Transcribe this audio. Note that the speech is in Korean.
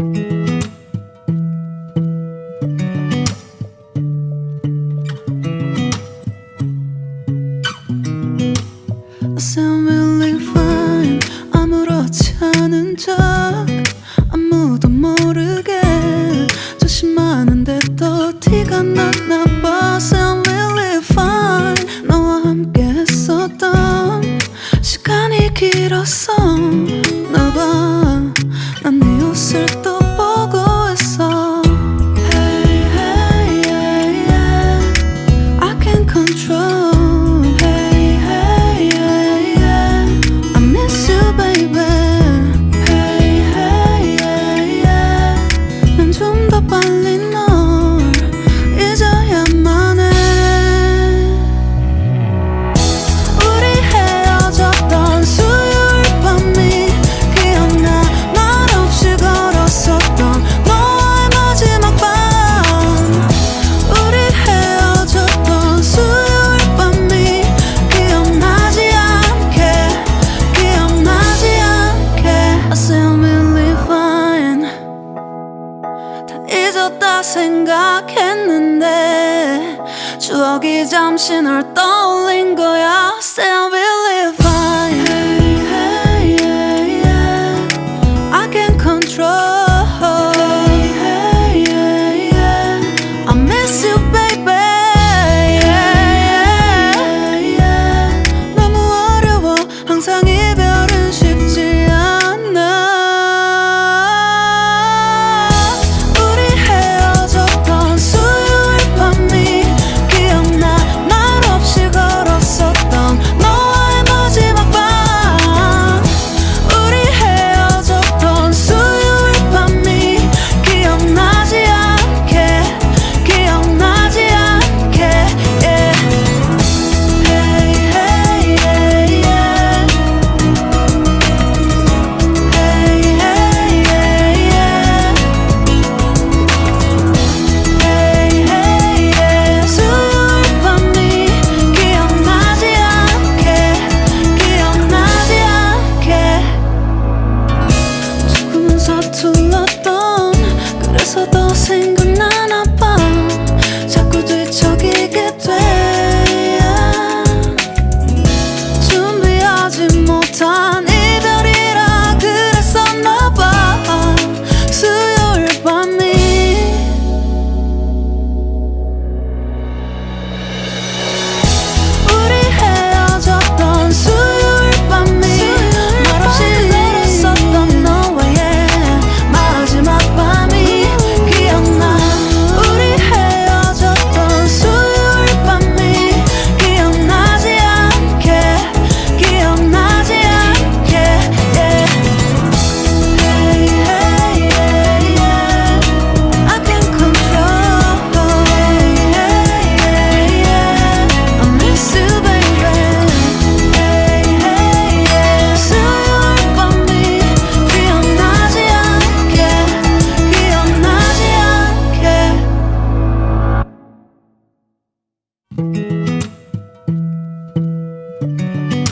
I sound really fine. 아무렇지 않은 척 아무도 모르게 조심하는데 또 티가 났나 봐. Sound really fine. 너와 함께 했었던 시간이 길었어. 나 봐, 난 네 옷을 또 보고 있어. Hey, hey, yeah, yeah. I can't control. 빨리 널 잊어야만 해. 우리 헤어졌던 수요일 밤이 기억나. 말없이 걸었었던 너와의 마지막 밤. 우리 헤어졌던 수요일 밤이 기억나지 않게, 기억나지 않게. I sound really fine. 잊었다 생각했는데 추억이 잠시 널 떠올린 거야. Still